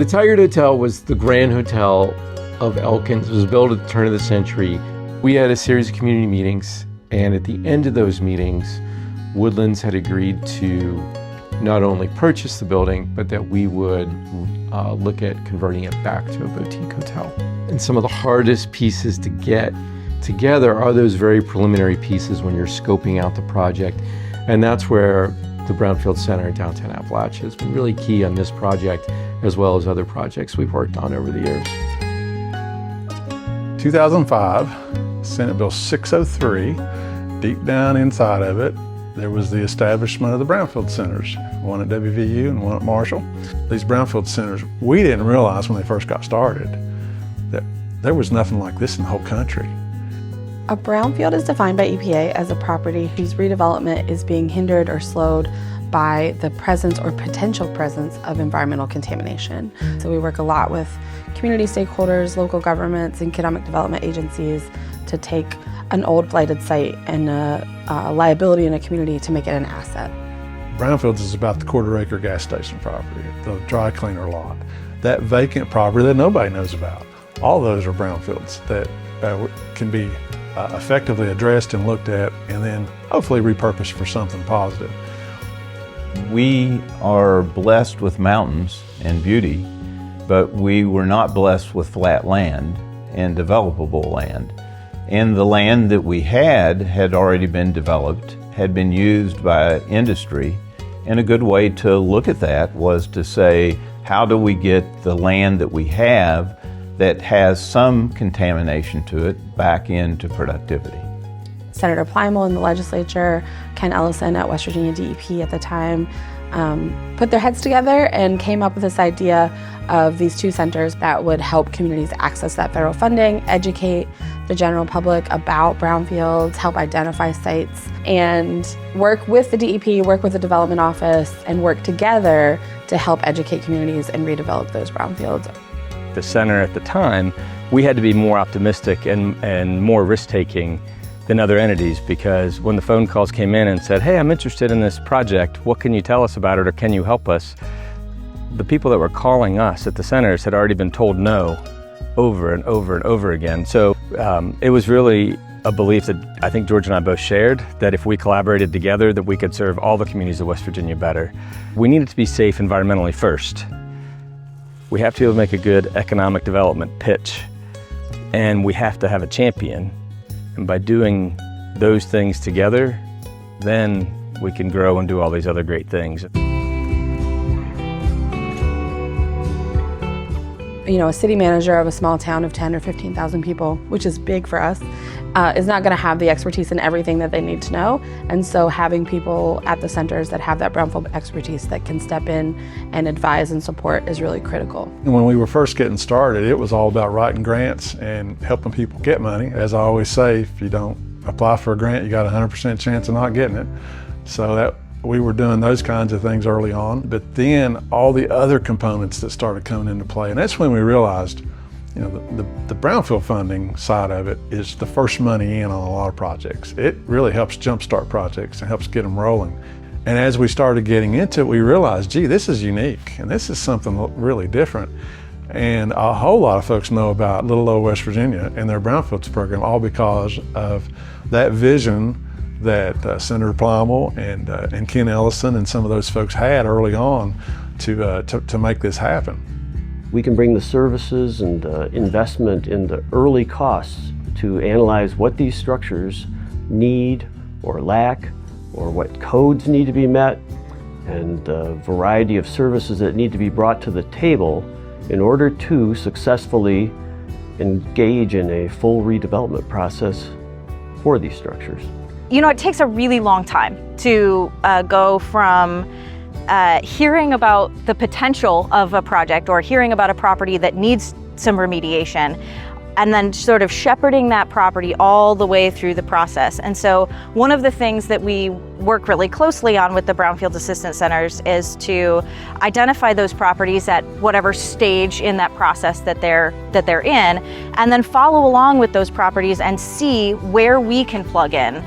The Tigard Hotel was the Grand Hotel of Elkins. It was built at the turn of the century. We had a series of community meetings, and at the end of those meetings, Woodlands had agreed to not only purchase the building, but that we would look at converting it back to a boutique hotel. And some of the hardest pieces to get together are those very preliminary pieces when you're scoping out the project. And that's where the Brownfield Center in downtown Appalachia has been really key on this project, as well as other projects we've worked on over the years. 2005, Senate Bill 603, deep down inside of it, there was the establishment of the Brownfield Centers, one at WVU and one at Marshall. These Brownfield Centers, we didn't realize when they first got started that there was nothing like this in the whole country. A brownfield is defined by EPA as a property whose redevelopment is being hindered or slowed by the presence or potential presence of environmental contamination. So we work a lot with community stakeholders, local governments, and economic development agencies to take an old blighted site and a liability in a community to make it an asset. Brownfields is about the quarter-acre gas station property, the dry cleaner lot, that vacant property that nobody knows about. All those are brownfields that can be effectively addressed and looked at and then hopefully repurposed for something positive. We are blessed with mountains and beauty, but we were not blessed with flat land and developable land. And the land that we had already been developed, had been used by industry, and a good way to look at that was to say, how do we get the land that we have that has some contamination to it back into productivity? Senator Plymel in the legislature, Ken Ellison at West Virginia DEP at the time, put their heads together and came up with this idea of these two centers that would help communities access that federal funding, educate the general public about brownfields, help identify sites, and work with the DEP, work with the development office, and work together to help educate communities and redevelop those brownfields. The center at the time, we had to be more optimistic and more risk-taking than other entities, because when the phone calls came in and said, hey, I'm interested in this project, what can you tell us about it, or can you help us? The people that were calling us at the centers had already been told no over and over and over again. So it was really a belief that I think George and I both shared, that if we collaborated together, that we could serve all the communities of West Virginia better. We needed to be safe environmentally first. We have to be able to make a good economic development pitch, and we have to have a champion. And by doing those things together, then we can grow and do all these other great things. You know, a city manager of a small town of 10 or 15,000 people, which is big for us, is not going to have the expertise in everything that they need to know. And so having people at the centers that have that brownfield expertise that can step in and advise and support is really critical. When we were first getting started, it was all about writing grants and helping people get money. As I always say, if you don't apply for a grant, you got a 100% chance of not getting it. So we were doing those kinds of things early on, but then all the other components that started coming into play, and that's when we realized, you know, the brownfield funding side of it is the first money in on a lot of projects. It really helps jumpstart projects and helps get them rolling. And as we started getting into it, we realized, gee, this is unique, and this is something really different. And a whole lot of folks know about little old West Virginia and their brownfields program, all because of that vision that Senator Plymel and Ken Ellison and some of those folks had early on to make this happen. We can bring the services and investment in the early costs to analyze what these structures need or lack, or what codes need to be met, and the variety of services that need to be brought to the table in order to successfully engage in a full redevelopment process for these structures. You know, it takes a really long time to go from hearing about the potential of a project or hearing about a property that needs some remediation, and then sort of shepherding that property all the way through the process. And so one of the things that we work really closely on with the Brownfield Assistance Centers is to identify those properties at whatever stage in that process that they're in, and then follow along with those properties and see where we can plug in.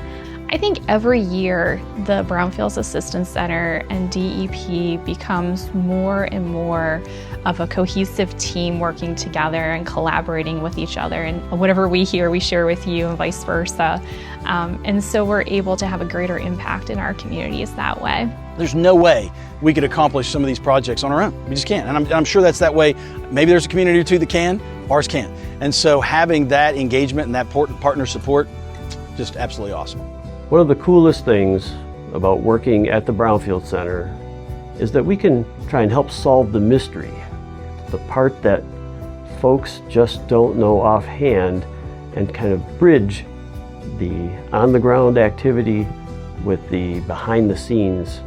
I think every year the Brownfields Assistance Center and DEP becomes more and more of a cohesive team working together and collaborating with each other, and whatever we hear we share with you and vice versa. And so we're able to have a greater impact in our communities that way. There's no way we could accomplish some of these projects on our own. We just can't, and I'm sure that's that way. Maybe there's a community or two that can, ours can't. And so having that engagement and that partner support, just absolutely awesome. One of the coolest things about working at the Brownfield Center is that we can try and help solve the mystery, the part that folks just don't know offhand, and kind of bridge the on-the-ground activity with the behind-the-scenes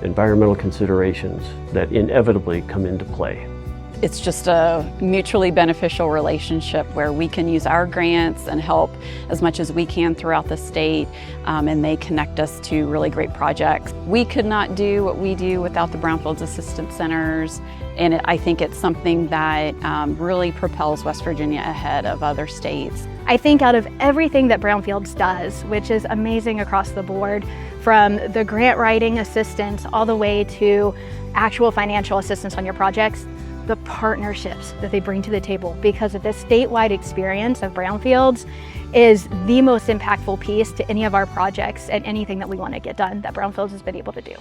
environmental considerations that inevitably come into play. It's just a mutually beneficial relationship where we can use our grants and help as much as we can throughout the state, and they connect us to really great projects. We could not do what we do without the Brownfields Assistance Centers, and I think it's something that really propels West Virginia ahead of other states. I think out of everything that Brownfields does, which is amazing across the board, from the grant writing assistance all the way to actual financial assistance on your projects, the partnerships that they bring to the table, because of this statewide experience of Brownfields is the most impactful piece to any of our projects and anything that we want to get done that Brownfields has been able to do.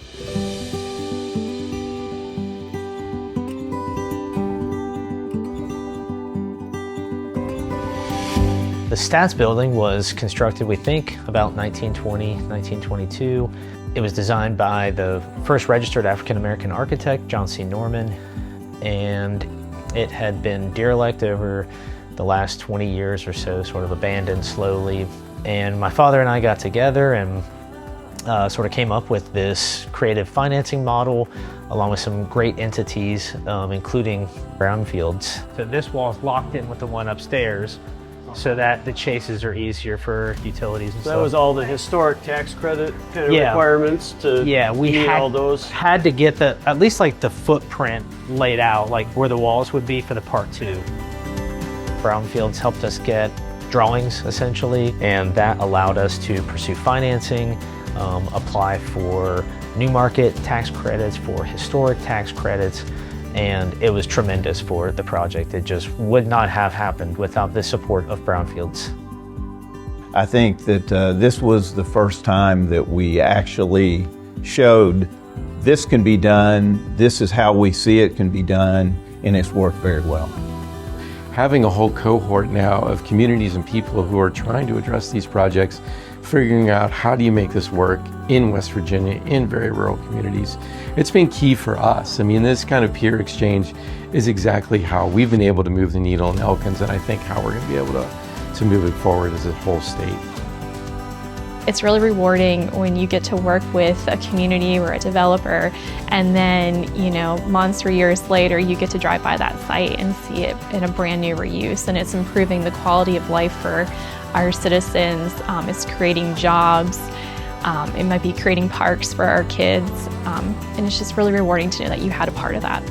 The Stats Building was constructed, we think, about 1920, 1922. It was designed by the first registered African-American architect, John C. Norman, and it had been derelict over the last 20 years or so, sort of abandoned slowly. And my father and I got together and sort of came up with this creative financing model along with some great entities, including Brownfields. So this wall is locked in with the one upstairs, so that the chases are easier for utilities and stuff. That was all the historic tax credit kind of requirements to meet all those? Had to get at least like the footprint laid out, like where the walls would be for the part 2. Brownfields helped us get drawings essentially, and that allowed us to pursue financing, apply for new market tax credits, for historic tax credits, and it was tremendous for the project. It just would not have happened without the support of Brownfields. I think that this was the first time that we actually showed this can be done, this is how we see it can be done, and it's worked very well. Having a whole cohort now of communities and people who are trying to address these projects, figuring out how do you make this work in West Virginia, in very rural communities, it's been key for us. I mean, this kind of peer exchange is exactly how we've been able to move the needle in Elkins, and I think how we're going to be able to move it forward as a whole state. It's really rewarding when you get to work with a community or a developer, and then, you know, months or years later, you get to drive by that site and see it in a brand new reuse, and it's improving the quality of life for our citizens. It's creating jobs. It might be creating parks for our kids, and it's just really rewarding to know that you had a part of that.